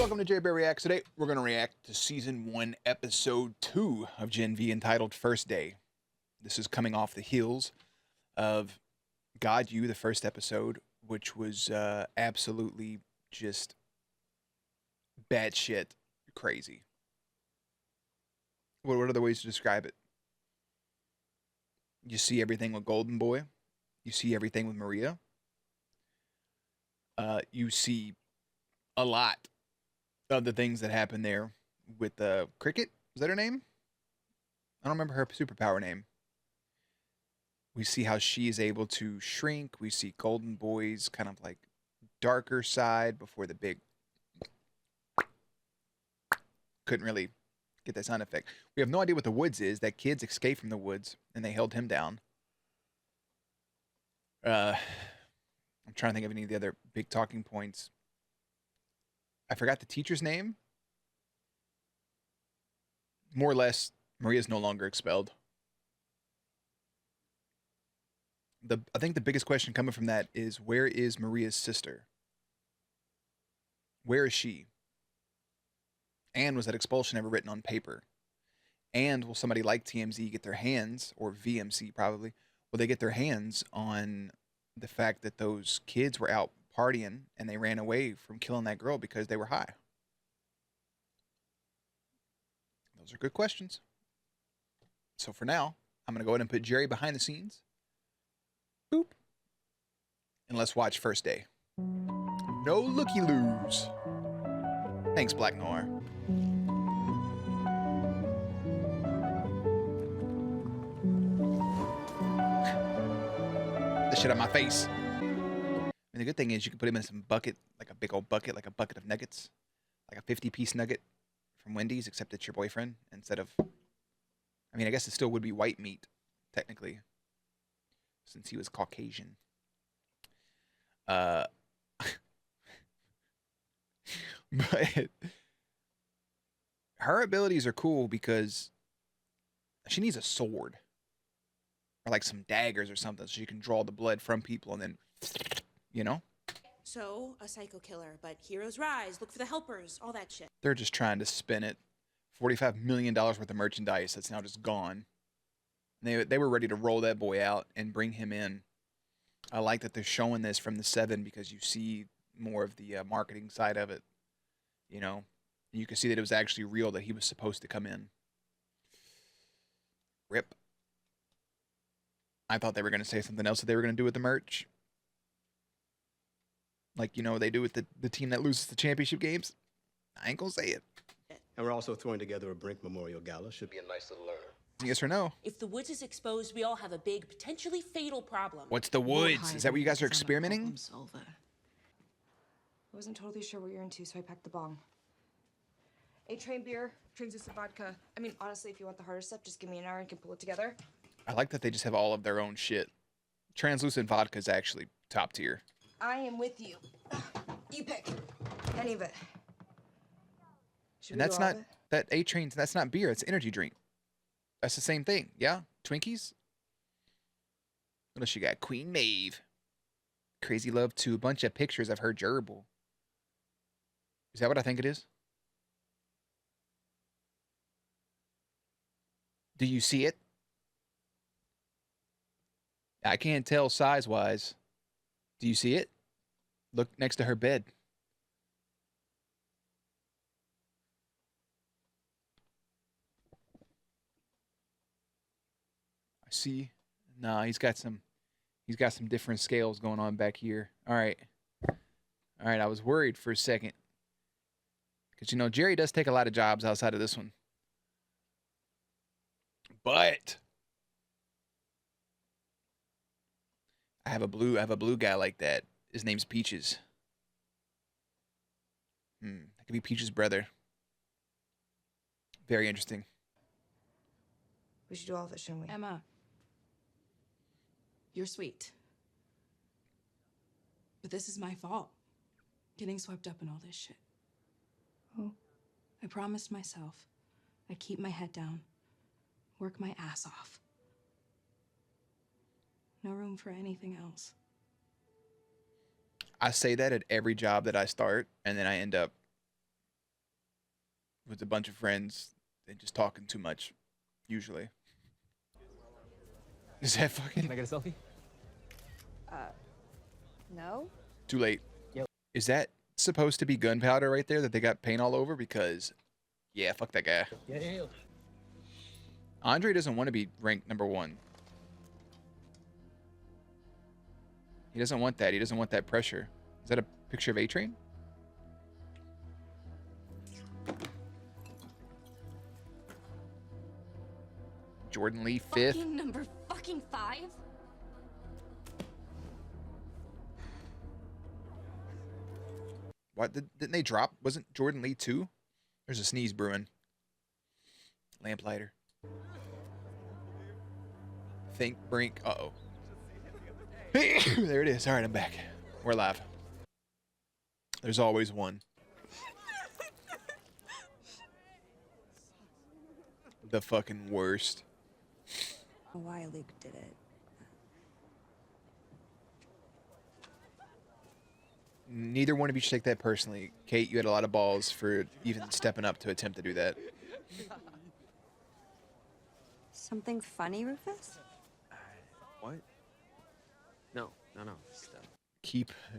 Welcome to JerBear Reacts. Today, we're going to react to Season 1, Episode 2 of Gen V, entitled First Day. This is coming off the heels of God You, the first episode, which was absolutely just batshit crazy. What other ways to describe it? You see everything with Golden Boy. You see everything with Maria. You see a lot of the things that happen there with Cricket. Is that her name? I don't remember her superpower name. We see how she is able to shrink. We see Golden Boy's kind of like darker side before the big... Couldn't really get that sound effect. We have no idea what the woods is. That kid's escaped from the woods, and they held him down. I'm trying to think of any of the other big talking points. I forgot the teacher's name. More or less, Maria's no longer expelled. I think the biggest question coming from that is, where is Maria's sister? Where is she? And was that expulsion ever written on paper? And will somebody like TMZ get their hands, or VMC probably, will they get their hands on the fact that those kids were out partying and they ran away from killing that girl because they were high? Those are good questions. So for now, I'm going to go ahead and put Jerry behind the scenes. Boop. And let's watch First Day. No looky-loos. Thanks, Black Noir. The shit on my face. And the good thing is you can put him in some bucket, like a big old bucket, like a bucket of nuggets. Like a 50-piece nugget from Wendy's, except it's your boyfriend instead of... I mean, I guess it still would be white meat, technically, since he was Caucasian. But her abilities are cool because she needs a sword. Or like some daggers or something, so she can draw the blood from people and then, you know? So, a psycho killer, but heroes rise, look for the helpers, all that shit. They're just trying to spin it. $45 million worth of merchandise that's now just gone. They were ready to roll that boy out and bring him in. I like that they're showing this from the 7 because you see more of the marketing side of it. You know, you can see that it was actually real, that he was supposed to come in. Rip. I thought they were going to say something else that they were going to do with the merch. Like, you know, they do with the team that loses the championship games. I ain't going to say it. And we're also throwing together a Brink Memorial Gala. Should be a nice little learner. Yes or no? If the woods is exposed, we all have a big, potentially fatal problem. What's the woods? Is that what you guys are experimenting? I wasn't totally sure what you're into, so I packed the bong. A-train beer, translucent vodka. I mean, honestly, if you want the harder stuff, just give me an hour and I can pull it together. I like that they just have all of their own shit. Translucent vodka is actually top tier. I am with you. You pick. Any of it. And that's not, that A-train, that's not beer, it's energy drink. That's the same thing, yeah? Twinkies? What else you got? Queen Maeve. Crazy Love 2. A bunch of pictures of her gerbil. Is that what I think it is? Do you see it? I can't tell size-wise. Do you see it? Look next to her bed. I see. Nah, he's got some different scales going on back here. All right. All right, I was worried for a second. Because, you know, Jerry does take a lot of jobs outside of this one. But I have a blue guy like that. His name's Peaches. That could be Peaches' brother. Very interesting. We should do all of it, shouldn't we? Emma, you're sweet. But this is my fault. Getting swept up in all this shit. Oh. I promised myself I'd keep my head down, work my ass off. No room for anything else. I say that at every job that I start, and then I end up with a bunch of friends and just talking too much, usually. Is that fucking Can I get a selfie? No? too late? Yep. Is that supposed to be gunpowder right there that they got paint all over? Because, yeah, fuck that guy. Yeah. Andre doesn't want to be ranked #1. He doesn't want that. He doesn't want that pressure. Is that a picture of A-Train? Jordan Lee 5th. Fucking number fucking 5? What didn't they drop? Wasn't Jordan Lee 2? There's a sneeze brewing. Lamplighter. Think Brink. Uh-oh. There it is. All right, I'm back. We're live. There's always one. The fucking worst. Why Luke did it. Neither one of you should take that personally. Kate, you had a lot of balls for even stepping up to attempt to do that. Something funny, Rufus? What? No. Just,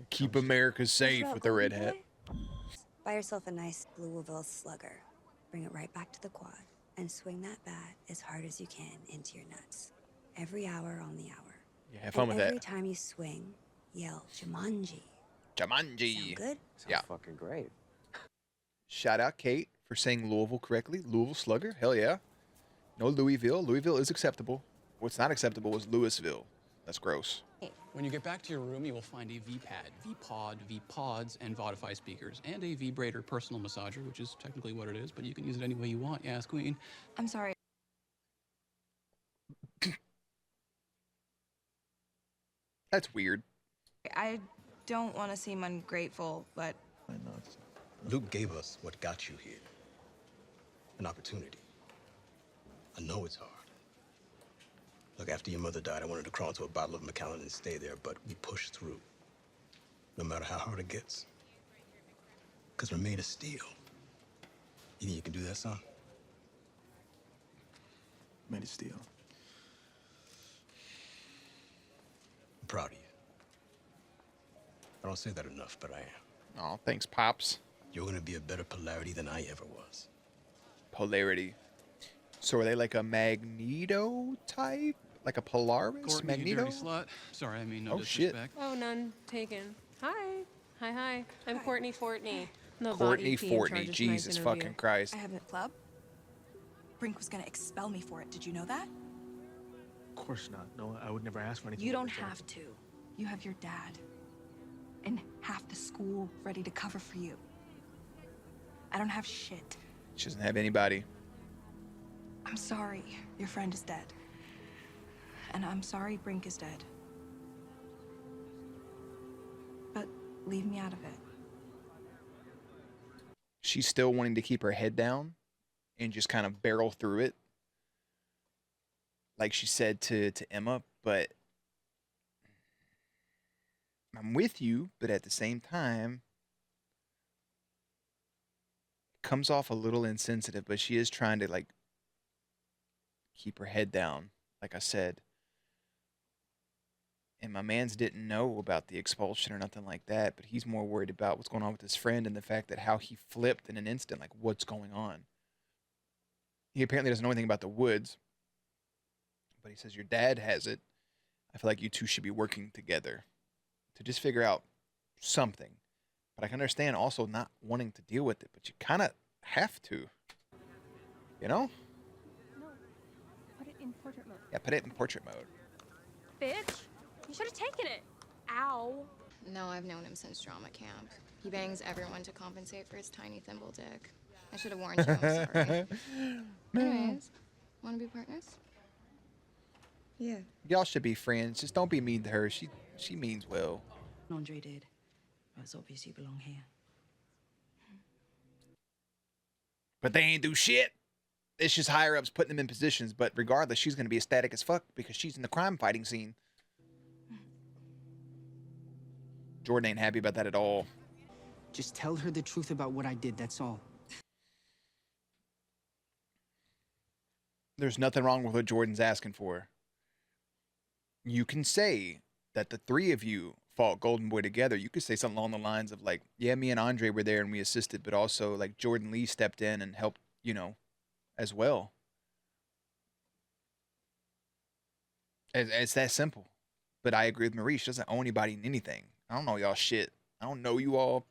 Keep America safe with the red hat. Buy yourself a nice Louisville Slugger. Bring it right back to the quad and swing that bat as hard as you can into your nuts. Every hour on the hour. Yeah, have fun with every that. time you swing, yell Jumanji. Jumanji. Sound good? Yeah. fucking great. Shout out Kate for saying Louisville correctly. Louisville Slugger. Hell yeah. No Louisville. Louisville is acceptable. What's not acceptable is Louisville. That's gross. When you get back to your room, you will find a V-Pad, V-Pod, V-Pods, and Vodify speakers, and a vibrator personal massager, which is technically what it is, but you can use it any way you want. Yes, Queen. I'm sorry. That's weird. I don't want to seem ungrateful, but Luke gave us what got you here. An opportunity. I know it's hard. Look, after your mother died, I wanted to crawl into a bottle of Macallan and stay there, but we pushed through. No matter how hard it gets. Because we're made of steel. You think you can do that, son? Made of steel. I'm proud of you. I don't say that enough, but I am. Oh, thanks, Pops. You're gonna be a better polarity than I ever was. Polarity. So are they like a Magneto type? Like a Polaris? Courtney, you Magneto? dirty slut. Sorry, I mean no Oh, shit. disrespect. Oh, none taken. Hi. I'm Courtney Fortney. The Courtney VP in charge Fortney. of tonight's Jesus interview. fucking Christ. I have a club. Brink was gonna expel me for it. Did you know that? Of course not. No, I would never ask for anything. You don't like that. have to. You have your dad. And half the school ready to cover for you. I don't have shit. She doesn't have anybody. I'm sorry your friend is dead. And I'm sorry Brink is dead. But leave me out of it. She's still wanting to keep her head down and just kind of barrel through it. Like she said to Emma, but I'm with you, but at the same time, it comes off a little insensitive, but she is trying to like keep her head down, like I said. And my mans didn't know about the expulsion or nothing like that, but he's more worried about what's going on with his friend and the fact that how he flipped in an instant, like what's going on. He apparently doesn't know anything about the woods, but he says your dad has it. I feel like you two should be working together to just figure out something. But I can understand also not wanting to deal with it, but you kind of have to. You know? No. Put it in portrait mode. Yeah, put it in portrait mode. Bitch. You should have taken it. Ow. No, I've known him since drama camp. He bangs everyone to compensate for his tiny thimble dick. I should have warned you, I'm sorry. Anyways, wanna be partners? Yeah. Y'all should be friends. Just don't be mean to her. She means well. Andre did. It's obvious you belong here. But they ain't do shit. It's just higher ups putting them in positions. But regardless, she's going to be ecstatic as fuck because she's in the crime fighting scene. Jordan ain't happy about that at all. Just tell her the truth about what I did, that's all. There's nothing wrong with what Jordan's asking for. You can say that the three of you fought Golden Boy together. You could say something along the lines of like, yeah, me and Andre were there and we assisted, but also like Jordan Lee stepped in and helped, you know, as well. It's that simple. But I agree with Marie. She doesn't owe anybody anything. I don't know y'all shit. I don't know you all.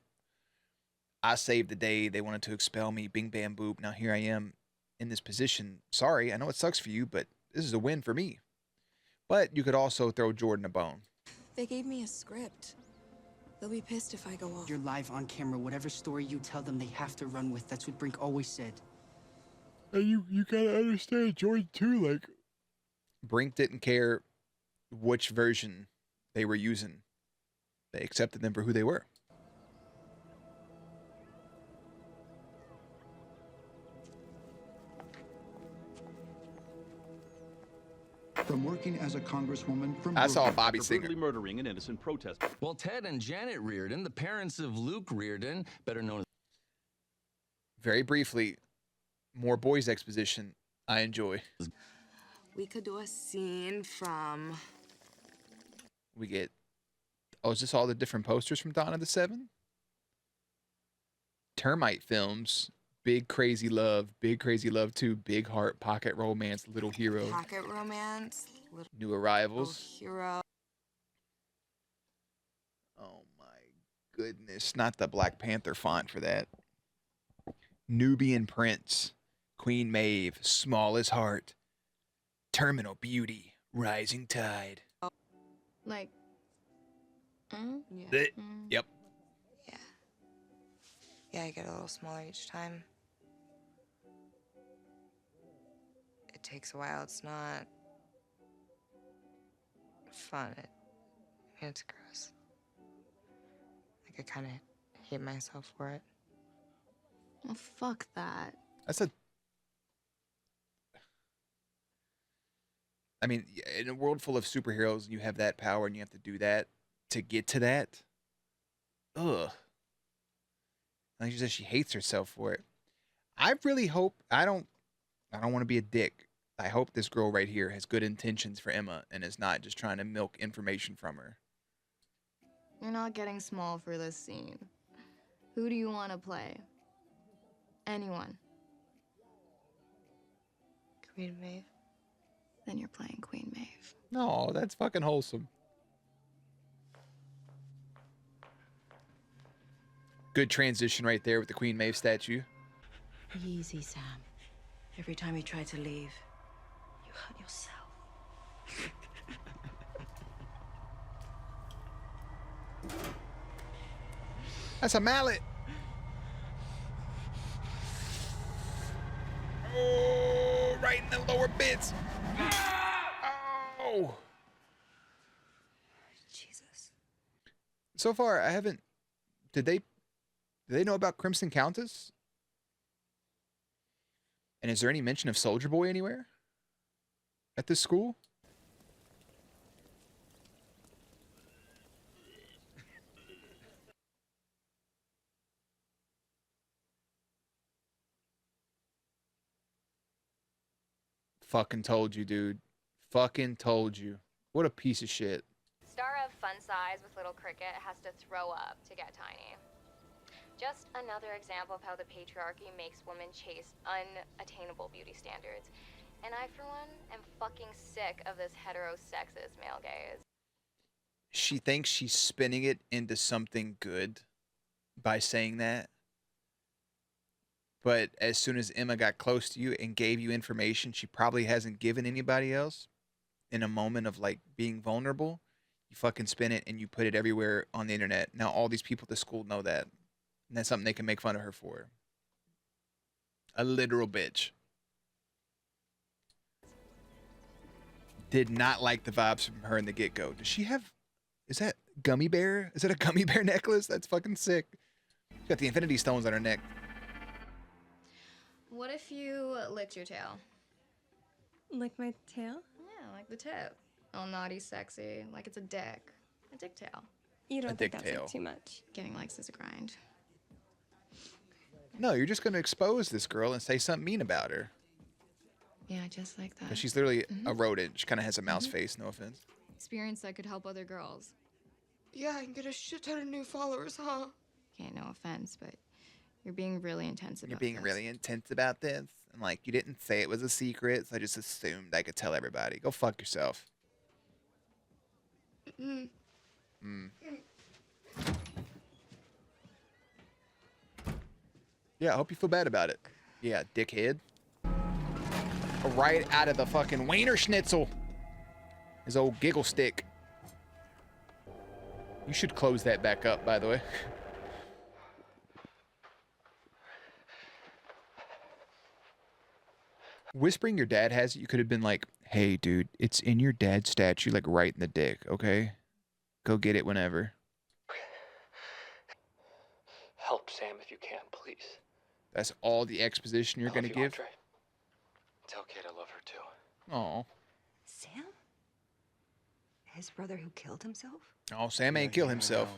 I saved the day. They wanted to expel me. Bing, bam, boop. Now here I am in this position. Sorry, I know it sucks for you, but this is a win for me. But you could also throw Jordan a bone. They gave me a script. They'll be pissed if I go off. You're live on camera. Whatever story you tell them, they have to run with. That's what Brink always said. And you gotta understand Jordan too. Like, Brink didn't care which version they were using. They accepted them for who they were. From working as a congresswoman from I saw Bobby Singer brutally murdering an innocent protester. Well, Ted and Janet Reardon, the parents of Luke Reardon, better known as... Very briefly, more boys exposition I enjoy. We could do a scene from... We get... Oh, is this all the different posters from Dawn of the Seven? Termite Films, Big Crazy Love 2, Big Heart, Pocket Romance, Little Hero. Pocket Romance. New Arrivals. Hero. Oh my goodness. Not the Black Panther font for that. Nubian Prince, Queen Maeve, Smallest Heart, Terminal Beauty, Rising Tide. Like, Yeah. Yep. Yeah. Yeah, I get a little smaller each time. It takes a while. It's not fun. It's gross. Like, I kind of hate myself for it. oh, fuck that. I mean, in a world full of superheroes, you have that power and you have to do that to get to that. Ugh. Like she says, she hates herself for it. I really hope, I don't want to be a dick. I hope this girl right here has good intentions for Emma and is not just trying to milk information from her. You're not getting small for this scene. Who do you want to play? Anyone. Queen Maeve. Then you're playing Queen Maeve. No, that's fucking wholesome. Good transition right there with the Queen Maeve statue. Easy, Sam. Every time you try to leave, you hurt yourself. That's a mallet. Oh, right in the lower bits. Oh. Jesus. So far, I haven't. Did they know about Crimson Countess? And is there any mention of Soldier Boy anywhere at this school? Fucking told you, dude. Fucking told you. What a piece of shit. Star of fun size with little cricket has to throw up to get tiny. Just another example of how the patriarchy makes women chase unattainable beauty standards. And I, for one, am fucking sick of this heterosexist male gaze. She thinks she's spinning it into something good by saying that. But as soon as Emma got close to you and gave you information she probably hasn't given anybody else in a moment of like being vulnerable, you fucking spin it and you put it everywhere on the internet. Now all these people at the school know that. And that's something they can make fun of her for. A literal bitch. Did not like the vibes from her in the get-go. Does she have... Is that gummy bear? Is that a gummy bear necklace? That's fucking sick. She's got the infinity stones on her neck. What if you licked your tail? Lick my tail? Yeah, like the tip. All naughty, sexy, like it's a dick. A dick tail. You A don't dick think that's tail. like too much? Getting likes is a grind. No, you're just going to expose this girl and say something mean about her. Yeah, just like that. But she's literally a rodent. She kind of has a mouse face, no offense. Experience that could help other girls. Yeah, I can get a shit ton of new followers, huh? Okay, no offense, but you're being really intense about You're being this. really intense about this. And like, you didn't say it was a secret, so I just assumed I could tell everybody. Go fuck yourself. Mm. Yeah, I hope you feel bad about it. Yeah, dickhead. Right out of the fucking wiener schnitzel. His old giggle stick. You should close that back up, by the way. Whispering your dad has it, you could have been like, hey, dude, it's in your dad's statue, like right in the dick, okay? Go get it whenever. Help Sam if you can, please. That's all the exposition you're going to give? Andre. Tell Kate I love her too. Oh. Sam? His brother who killed himself? Oh, Sam ain't kill himself.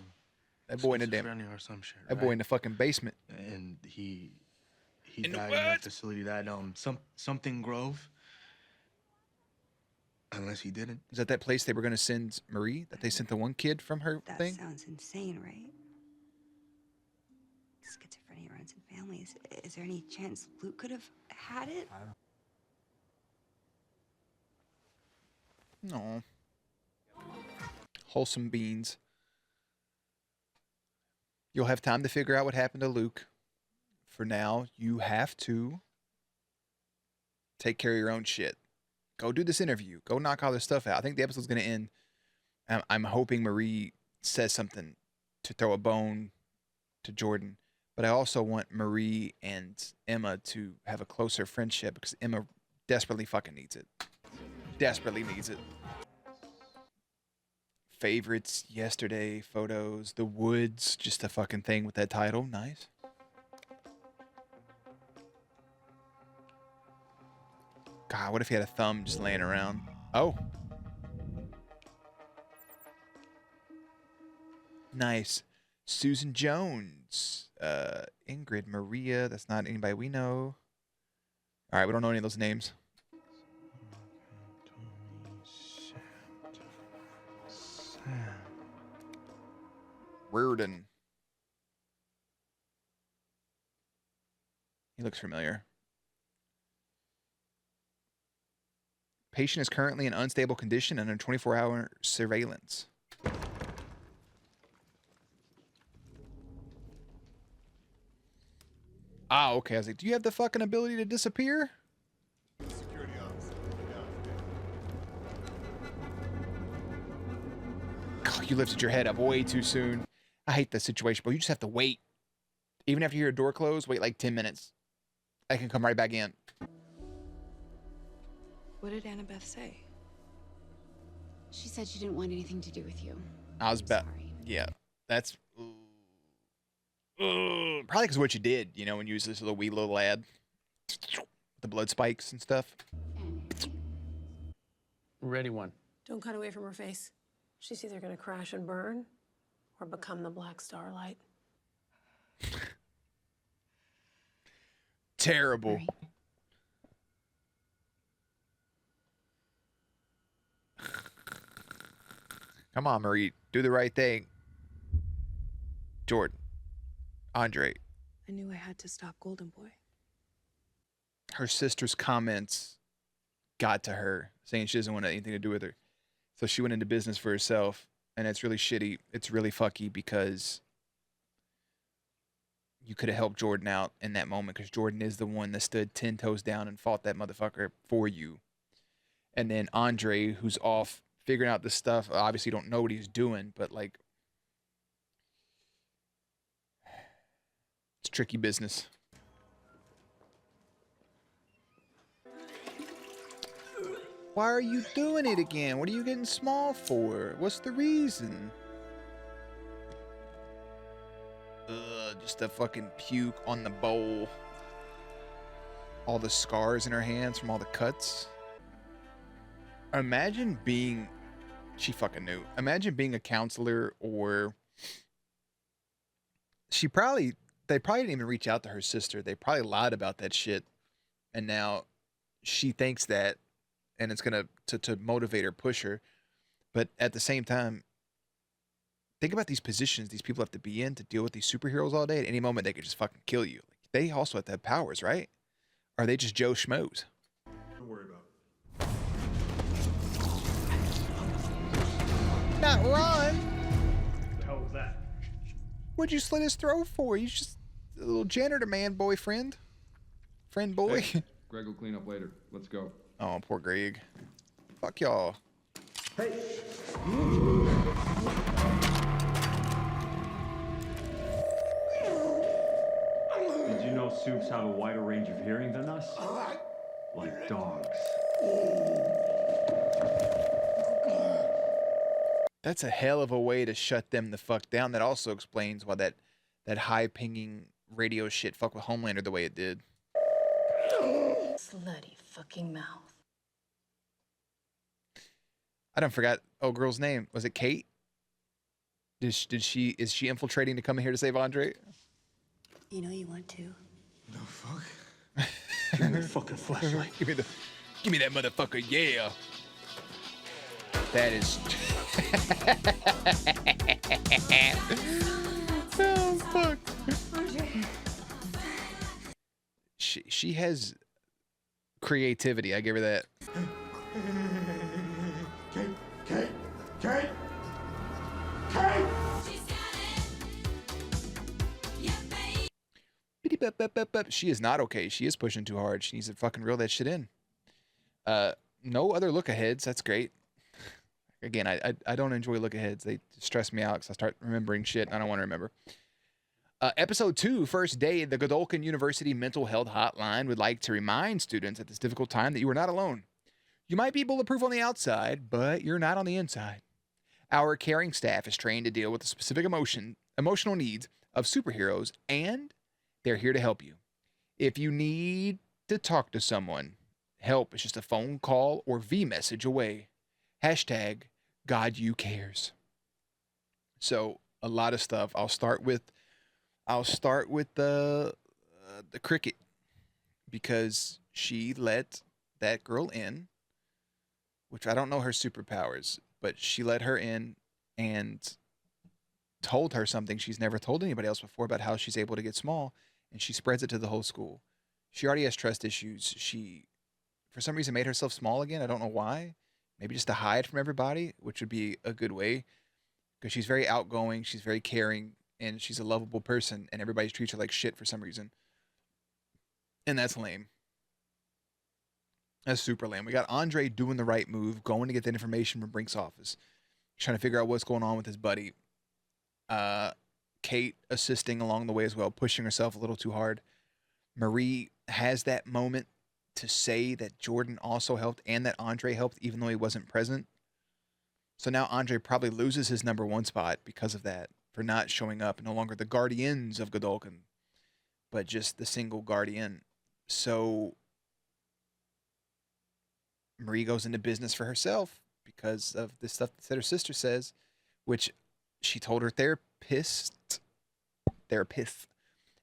That boy in the damn. Or some shit, That boy in the fucking basement. And he died in that facility, that something Grove. Unless he didn't. Is that place they were going to send Marie? That they sent the one kid from her That thing? sounds insane, right? Schizophrenia runs in families. Is there any chance Luke could have had it? No. Wholesome beans. You'll have time to figure out what happened to Luke. For now, you have to take care of your own shit. Go do this interview. Go knock all this stuff out. I think the episode's going to end. I'm hoping Marie says something to throw a bone to Jordan. But I also want Marie and Emma to have a closer friendship because Emma desperately fucking needs it. Desperately needs it. Favorites, yesterday, photos, the woods, just a fucking thing with that title. Nice. God, what if he had a thumb just laying around? Oh. Nice. Susan Jones. Ingrid, Maria. That's not anybody we know. All right, we don't know any of those names. Reardon. He looks familiar. Patient is currently in unstable condition and under 24-hour surveillance. Ah, okay. I was like, do you have the fucking ability to disappear? God, you lifted your head up way too soon. I hate this situation, but you just have to wait. Even after you hear a door close, wait like 10 minutes. I can come right back in. What did Annabeth say? She said she didn't want anything to do with you. I was about, yeah, that's probably because of what you did, you know, when you was this little wee little lad, the blood spikes and stuff. Ready one. Don't cut away from her face. She's either gonna crash and burn or become the Black Starlight. Terrible. Come on, Marie. Do the right thing. Jordan. Andre. I knew I had to stop Golden Boy. Her sister's comments got to her, saying she doesn't want anything to do with her. So she went into business for herself, and it's really shitty. It's really fucky because you could have helped Jordan out in that moment because Jordan is the one that stood 10 toes down and fought that motherfucker for you. And then Andre, who's off figuring out this stuff, obviously don't know what he's doing, but like, it's tricky business. Why are you doing it again? What are you getting small for? What's the reason? Just a fucking puke on the bowl. All the scars in her hands from all the cuts. Imagine being... She fucking knew. Imagine being a counselor or... They probably didn't even reach out to her sister. They probably lied about that shit. And now she thinks that, and it's gonna to motivate her, push her. But at the same time, think about these positions these people have to be in to deal with these superheroes all day. At any moment, they could just fucking kill you. They also have to have powers, right? Or are they just Joe Schmoes? Don't worry about Not Ron. it. The hell was that? What'd you slit his throat for? He's just a little janitor man boyfriend. Friend boy. Hey, Greg will clean up later. Let's go. Oh, poor Greg. Fuck y'all. Hey. Did you know soups have a wider range of hearing than us? Like dogs. That's a hell of a way to shut them the fuck down. That also explains why that high pinging radio shit fuck with Homelander the way it did. Slutty fucking mouth. I don't forgot. Oh, girl's name was it Kate? Is she infiltrating to come in here to save Andre? You know you want to. No fuck. Give me the fucking flashlight. give me that motherfucker, yeah. That is. Oh fuck. She has creativity. I give her that. Kate! She is not okay. She is pushing too hard. She needs to fucking reel that shit in. No other look aheads. That's great. Again, I don't enjoy look aheads. They stress me out because I start remembering shit I don't want to remember. Episode 2, first day, the Godolphin University Mental Health Hotline would like to remind students at this difficult time that you are not alone. You might be bulletproof on the outside, but you're not on the inside. Our caring staff is trained to deal with the specific emotional needs of superheroes, and they're here to help you. If you need to talk to someone, help is just a phone call or V message away. Hashtag God You Cares. So a lot of stuff. I'll start with the cricket, because she let that girl in, which I don't know her superpowers, but she let her in and told her something she's never told anybody else before about how she's able to get small, and she spreads it to the whole school. She already has trust issues. She, for some reason, made herself small again. I don't know why. Maybe just to hide from everybody, which would be a good way, because she's very outgoing. She's very caring, and she's a lovable person, and everybody treats her like shit for some reason. And that's lame. That's super lame. We got Andre doing the right move, going to get that information from Brink's office, trying to figure out what's going on with his buddy. Kate assisting along the way as well, pushing herself a little too hard. Marie has that moment to say that Jordan also helped and that Andre helped, even though he wasn't present. So now Andre probably loses his number 1 spot because of that, for not showing up. No longer the Guardians of Godolphin, but just the single Guardian. So Marie goes into business for herself because of the stuff that her sister says, which she told her therapist.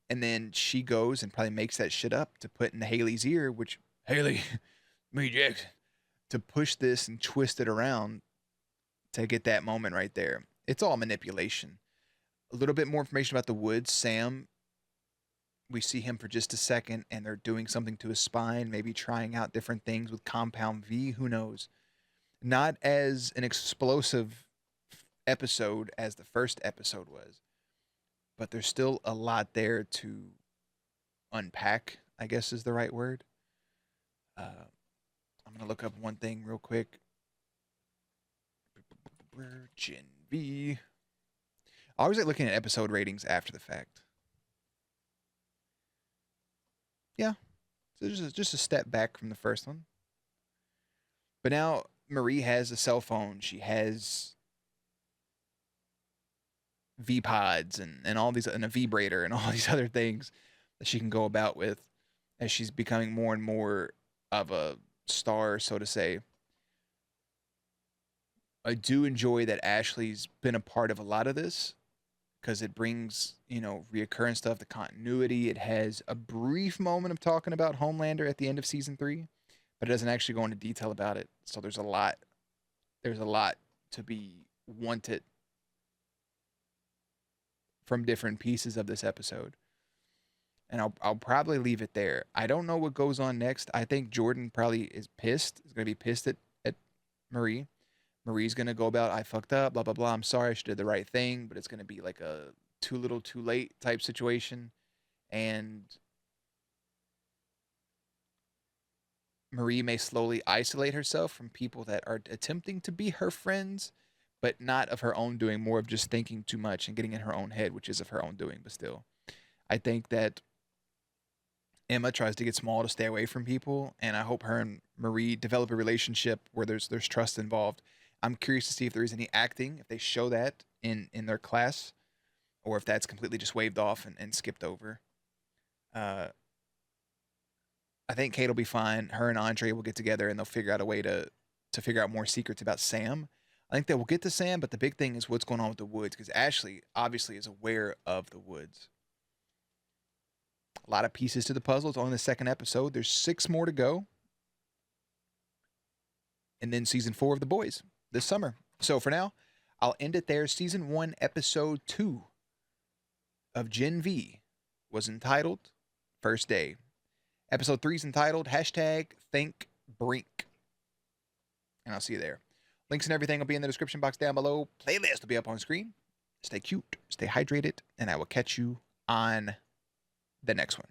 And then she goes and probably makes that shit up to put in Haley's ear, which, Haley, me Jackson, to push this and twist it around to get that moment right there. It's all manipulation. A little bit more information about the Woods. Sam, we see him for just a second, and they're doing something to his spine, maybe trying out different things with Compound V. Who knows? Not as an explosive episode as the first episode was, but there's still a lot there to unpack, I guess is the right word. I'm going to look up one thing real quick. Virgin V. I always like looking at episode ratings after the fact. Yeah. So just a step back from the first one. But now Marie has a cell phone. She has V-Pods and all these, and a vibrator and all these other things that she can go about with as she's becoming more and more of a star, so to say. I do enjoy that Ashley's been a part of a lot of this, because it brings, reoccurring stuff, the continuity. It has a brief moment of talking about Homelander at the end of season 3, but it doesn't actually go into detail about it. So there's a lot to be wanted from different pieces of this episode. And I'll probably leave it there. I don't know what goes on next. I think Jordan probably is pissed. He's going to be pissed at Marie. Marie's going to go about, I fucked up, blah, blah, blah. I'm sorry, I should have did the right thing. But it's going to be like a too little, too late type situation. And Marie may slowly isolate herself from people that are attempting to be her friends, but not of her own doing, more of just thinking too much and getting in her own head, which is of her own doing. But still, I think that Emma tries to get small to stay away from people, and I hope her and Marie develop a relationship where there's trust involved. I'm curious to see if there is any acting, if they show that in their class, or if that's completely just waved off and skipped over. I think Kate will be fine. Her and Andre will get together, and they'll figure out a way to figure out more secrets about Sam. I think they will get to Sam, but the big thing is what's going on with the woods, because Ashley obviously is aware of the woods. A lot of pieces to the puzzle. It's only the second episode. There's 6 more to go. And then season 4 of The Boys this summer. So for now, I'll end it there. Season 1, episode 2 of Gen V was entitled First Day. Episode 3 is entitled #ThinkBrink. And I'll see you there. Links and everything will be in the description box down below. Playlist will be up on screen. Stay cute, stay hydrated, and I will catch you on the next one.